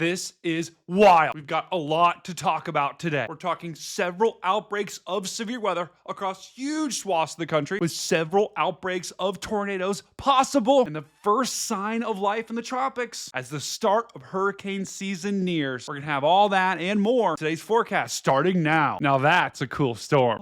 This is wild. We've got a lot to talk about today. We're talking several outbreaks of severe weather across huge swaths of the country, with several outbreaks of tornadoes possible, and the first sign of life in the tropics as the start of hurricane season nears. We're gonna have all that and more. Today's forecast starting now. Now that's a cool storm.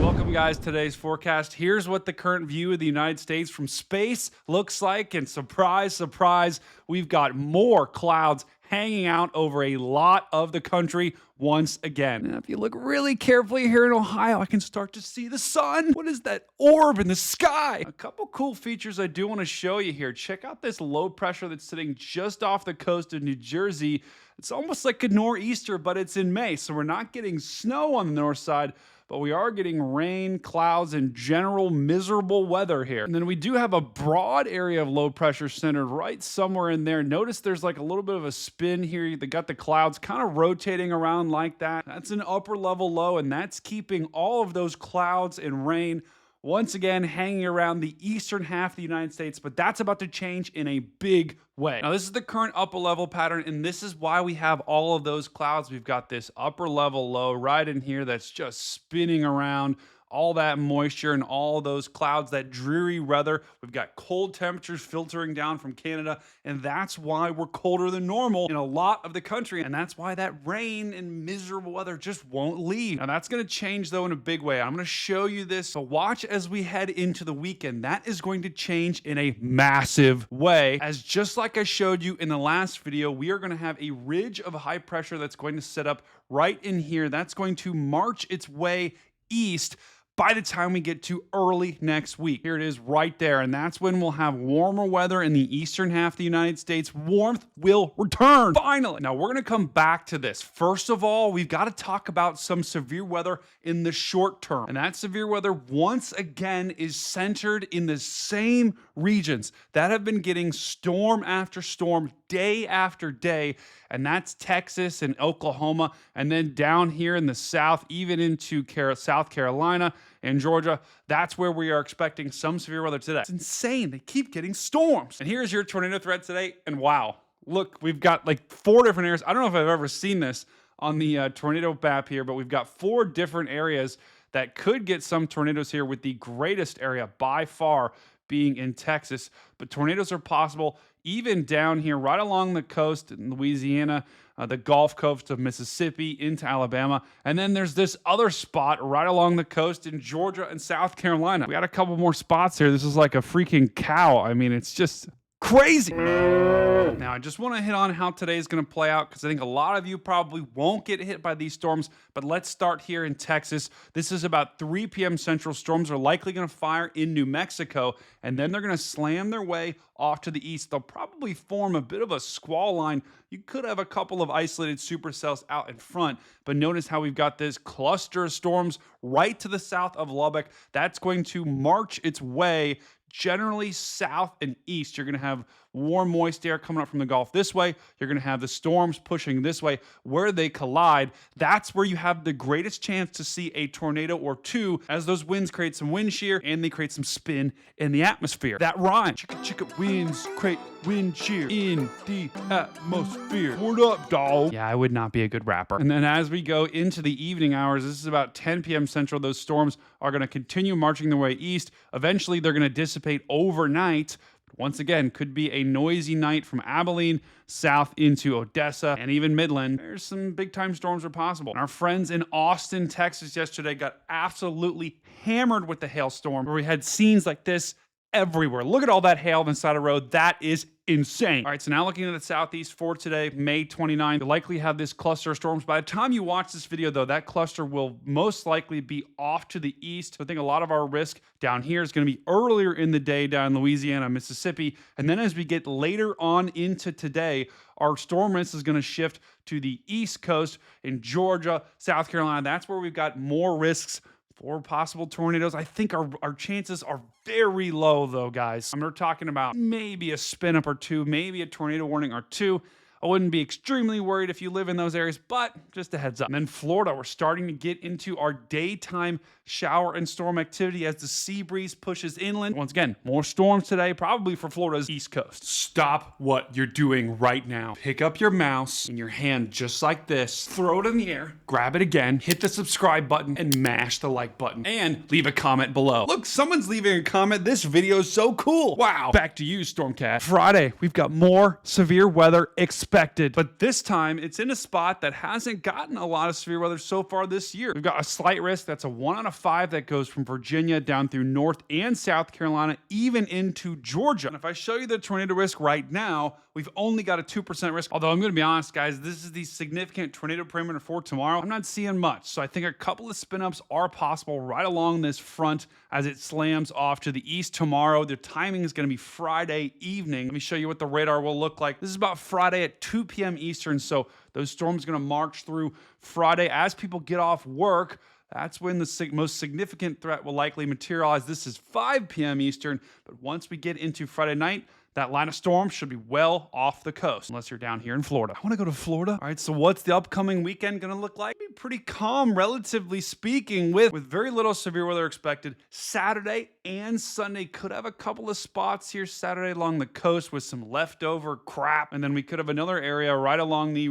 Welcome guys to today's forecast. Here's what the current view of the United States from space looks like, and surprise, surprise, we've got more clouds hanging out over a lot of the country once again. And if you look really carefully here in Ohio, I can start to see the sun. What is that orb in the sky? A couple cool features I do want to show you here. Check out this low pressure that's sitting just off the coast of New Jersey. It's almost like a nor'easter, but it's in May, so we're not getting snow on the north side, but we are getting rain, clouds, and general miserable weather here. And then we do have a broad area of low pressure centered right somewhere in there. Notice there's like a little bit of a spin here. They got the clouds kind of rotating around like that. That's an upper level low, and that's keeping all of those clouds and rain once again hanging around the eastern half of the United States, but that's about to change in a big way. Now, this is the current upper level pattern, and this is why we have all of those clouds. We've got this upper level low right in here that's just spinning around, all that moisture and all those clouds, that dreary weather. We've got cold temperatures filtering down from Canada, and that's why we're colder than normal in a lot of the country, and that's why that rain and miserable weather just won't leave. Now, that's going to change, though, in a big way. I'm going to show you this, so watch as we head into the weekend. That is going to change in a massive way, as just like I showed you in the last video, we are going to have a ridge of high pressure that's going to set up right in here. That's going to march its way east by the time we get to early next week. Here it is right there, and that's when we'll have warmer weather in the eastern half of the United States. Warmth will return, finally. Now, we're gonna come back to this. First of all, we've got to talk about some severe weather in the short term, and that severe weather, once again, is centered in the same regions that have been getting storm after storm, day after day, and that's Texas and Oklahoma, and then down here in the south, even into South Carolina and Georgia. That's where we are expecting some severe weather today. It's insane. They keep getting storms. And here's your tornado threat today, and wow, look, we've got like 4 different areas. I don't know if I've ever seen this on the tornado map here, but we've got 4 different areas that could get some tornadoes here, with the greatest area by far being in Texas. But tornadoes are possible even down here right along the coast in Louisiana, the Gulf Coast of Mississippi into Alabama. And then there's this other spot right along the coast in Georgia and South Carolina. We got a couple more spots here. This is like a freaking cow. I mean, it's just crazy. Now, I just want to hit on how today is going to play out, because I think a lot of you probably won't get hit by these storms, but let's start here in Texas. This is about 3 p.m. Central. Storms are likely going to fire in New Mexico, and then they're going to slam their way off to the east. They'll probably form a bit of a squall line. You could have a couple of isolated supercells out in front, but notice how we've got this cluster of storms right to the south of Lubbock. That's going to march its way generally south and east. You're going to have warm, moist air coming up from the Gulf this way. You're going to have the storms pushing this way. Where they collide, that's where you have the greatest chance to see a tornado or two, as those winds create some wind shear and they create some spin in the atmosphere. That rhyme. Chicka chicka winds create wind shear in the atmosphere. What up, dog? Yeah, I would not be a good rapper. And then as we go into the evening hours, this is about 10 p.m. Central, those storms are going to continue marching their way east. Eventually, they're going to dissipate overnight. Once again, could be a noisy night from Abilene south into Odessa and even Midland. There's some big time storms are possible. And our friends in Austin, Texas yesterday got absolutely hammered with the hailstorm, where we had scenes like this everywhere. Look at all that hail on the side of the road. That is insane. All right, so now looking at the southeast for today, May 29th, you'll likely have this cluster of storms. By the time you watch this video, though, that cluster will most likely be off to the east. So I think a lot of our risk down here is going to be earlier in the day down in Louisiana, Mississippi. And then as we get later on into today, our storm risk is going to shift to the east coast in Georgia, South Carolina. That's where we've got more risks for possible tornadoes. I think our chances are very low, though, guys. We're talking about maybe a spin up or two, maybe a tornado warning or two. I wouldn't be extremely worried if you live in those areas, but just a heads up. And then Florida, we're starting to get into our daytime shower and storm activity as the sea breeze pushes inland. Once again, more storms today, probably for Florida's east coast. Stop what you're doing right now. Pick up your mouse in your hand just like this, throw it in the air, grab it again, hit the subscribe button, and mash the like button. And leave a comment below. Look, someone's leaving a comment. This video is so cool. Wow. Back to you, Stormcat. Friday, we've got more severe weather expected, but this time it's in a spot that hasn't gotten a lot of severe weather so far this year. We've got a slight risk. That's a 1 out of 5 that goes from Virginia down through North and South Carolina, even into Georgia. And if I show you the tornado risk right now, we've only got a 2% risk. Although I'm going to be honest, guys, this is the significant tornado perimeter for tomorrow. I'm not seeing much. So I think a couple of spin-ups are possible right along this front as it slams off to the east tomorrow. The timing is going to be Friday evening. Let me show you what the radar will look like. This is about Friday at 2 p.m. Eastern. So those storms are going to march through Friday as people get off work. That's when the most significant threat will likely materialize. This is 5 p.m. Eastern, but once we get into Friday night, that line of storm should be well off the coast, unless you're down here in Florida. I want to go to Florida. All right, so what's the upcoming weekend going to look like? Be pretty calm, relatively speaking, with very little severe weather expected. Saturday and Sunday could have a couple of spots here Saturday along the coast with some leftover crap, and then we could have another area right along the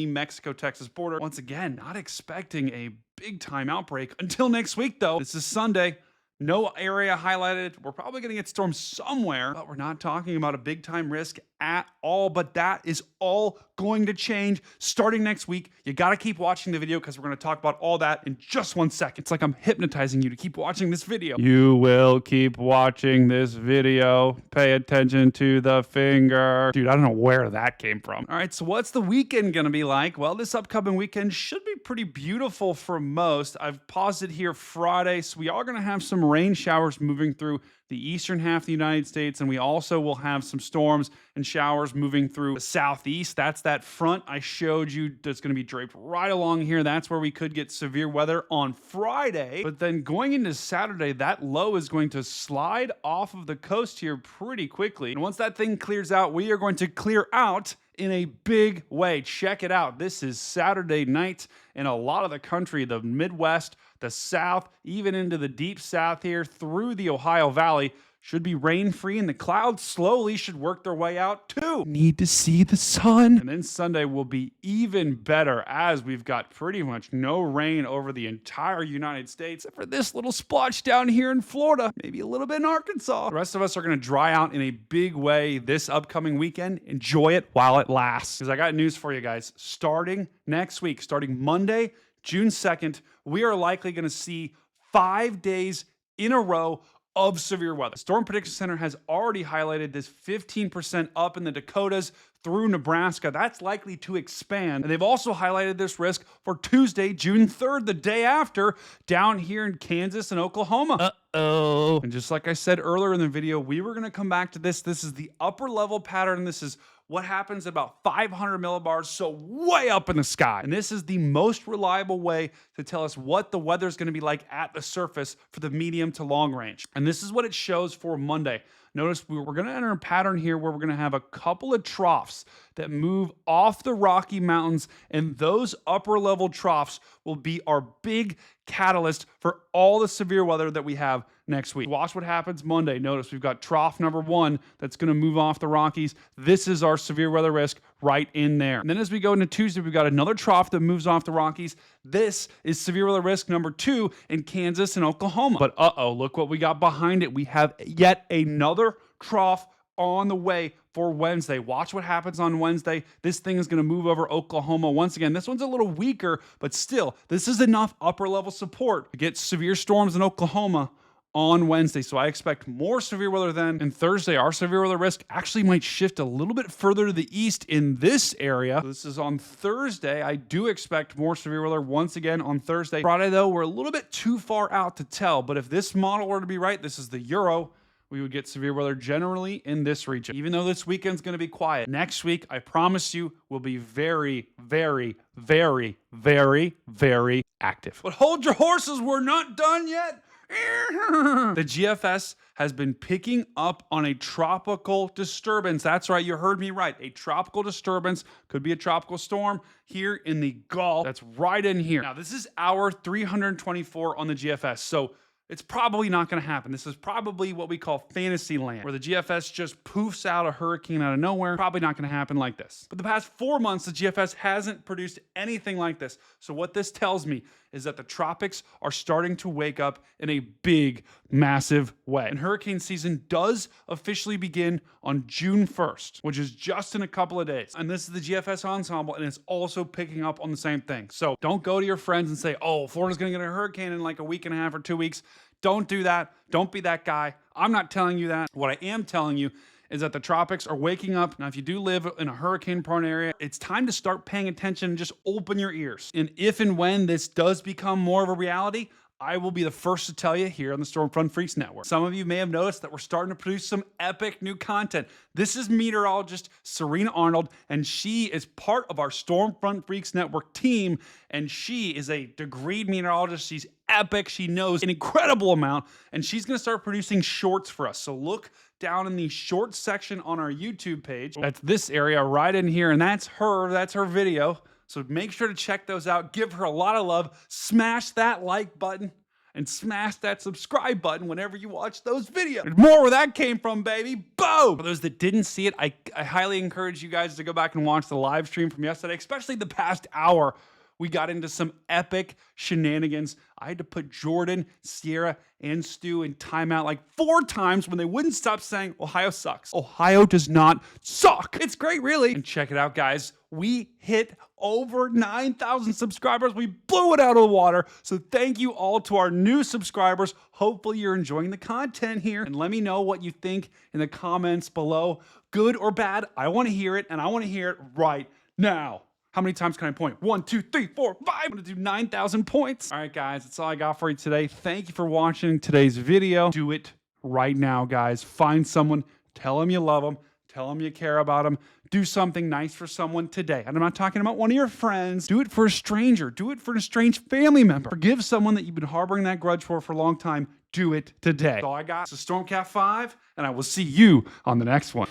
Mexico-Texas border. Once again, not expecting a big-time outbreak until next week, though. This is Sunday. No area highlighted. We're probably going to get storms somewhere, but we're not talking about a big time risk at all. But that is all going to change starting next week. You got to keep watching the video because we're going to talk about all that in just 1 second. It's like I'm hypnotizing you to keep watching this video. You will keep watching this video. Pay attention to the finger. Dude, I don't know where that came from. All right, so what's the weekend going to be like? Well, this upcoming weekend should be pretty beautiful for most. I've paused it here Friday, so we are going to have some rain showers moving through the eastern half of the United States, and we also will have some storms and showers moving through the southeast. That's that front I showed you that's going to be draped right along here. That's where we could get severe weather on Friday. But then going into Saturday, that low is going to slide off of the coast here pretty quickly. And once that thing clears out, we are going to clear out in a big way. Check it out. This is Saturday night in a lot of the country, the Midwest, the South, even into the deep South here through the Ohio Valley. Should be rain-free, and the clouds slowly should work their way out too. Need to see the sun. And then Sunday will be even better as we've got pretty much no rain over the entire United States, except for this little splotch down here in Florida, maybe a little bit in Arkansas. The rest of us are going to dry out in a big way this upcoming weekend. Enjoy it while it lasts. Because I got news for you guys. Starting next week, starting Monday, June 2nd, we are likely going to see 5 days in a row of severe weather. The Storm Prediction Center has already highlighted this 15% up in the Dakotas through Nebraska. That's likely to expand. And they've also highlighted this risk for Tuesday, June 3rd, the day after, down here in Kansas and Oklahoma. Uh-oh. And just like I said earlier in the video, we were going to come back to this. This is the upper level pattern. This is what happens at about 500 millibars, so way up in the sky. And this is the most reliable way to tell us what the weather is going to be like at the surface for the medium to long range. And this is what it shows for Monday. Notice we're going to enter a pattern here where we're going to have a couple of troughs that move off the Rocky Mountains, and those upper level troughs will be our big catalyst for all the severe weather that we have next week. Watch what happens Monday. Notice we've got trough number 1 that's going to move off the Rockies. This is our severe weather risk right in there. And then as we go into Tuesday, we've got another trough that moves off the Rockies. This is severe weather risk number 2 in Kansas and Oklahoma. But look what we got behind it. We have yet another trough on the way for Wednesday. Watch what happens on Wednesday. This thing is going to move over Oklahoma. Once again, this one's a little weaker, but still, this is enough upper level support to get severe storms in Oklahoma on Wednesday. So I expect more severe weather then. And Thursday, our severe weather risk actually might shift a little bit further to the east in this area. This is on Thursday. I do expect more severe weather once again on Thursday. Friday, though, we're a little bit too far out to tell. But if this model were to be right, this is the Euro, we would get severe weather generally in this region. Even though this weekend's going to be quiet, next week, I promise you, will be very, very, very, very, very active. But hold your horses, we're not done yet. The GFS has been picking up on a tropical disturbance. That's right, you heard me right. A tropical disturbance, could be a tropical storm here in the Gulf. That's right in here. Now, this is hour 324 on the GFS, so it's probably not going to happen. This is probably what we call fantasy land, where the GFS just poofs out a hurricane out of nowhere. Probably not going to happen like this. But the past 4 months, the GFS hasn't produced anything like this. So what this tells me is that the tropics are starting to wake up in a big, massive way. And hurricane season does officially begin on June 1st, which is just in a couple of days. And this is the GFS ensemble, and it's also picking up on the same thing. So don't go to your friends and say, oh, Florida's going to get a hurricane in like a week and a half or 2 weeks. Don't do that. Don't be that guy. I'm not telling you that. What I am telling you is that the tropics are waking up. Now, if you do live in a hurricane-prone area, it's time to start paying attention and just open your ears. And if and when this does become more of a reality, I will be the first to tell you here on the Stormfront Freaks Network. Some of you may have noticed that we're starting to produce some epic new content. This is meteorologist Serena Arnold, and she is part of our Stormfront Freaks Network team, and she is a degreed meteorologist. She's epic. She knows an incredible amount, and she's going to start producing shorts for us. So look down in the short section on our YouTube page. That's this area right in here, and that's her video. So make sure to check those out. Give her a lot of love. Smash that like button and smash that subscribe button whenever you watch those videos. There's more where that came from, baby. Boom! For those that didn't see it, I highly encourage you guys to go back and watch the live stream from yesterday, especially the past hour. We got into some epic shenanigans. I had to put Jordan, Sierra, and Stu in timeout like 4 times when they wouldn't stop saying, Ohio sucks. Ohio does not suck. It's great, really. And check it out, guys. We hit over 9,000 subscribers. We blew it out of the water. So thank you all to our new subscribers. Hopefully you're enjoying the content here. And let me know what you think in the comments below. Good or bad, I want to hear it, and I want to hear it right now. How many times can I point? 1, 2, 3, 4, 5. I'm gonna do 9,000 points. All right, guys, that's all I got for you today. Thank you for watching today's video. Do it right now, guys. Find someone, tell them you love them, tell them you care about them. Do something nice for someone today. And I'm not talking about one of your friends. Do it for a stranger. Do it for a strange family member. Forgive someone that you've been harboring that grudge for a long time. Do it today. That's all I got. It's a Stormcat 5, and I will see you on the next one.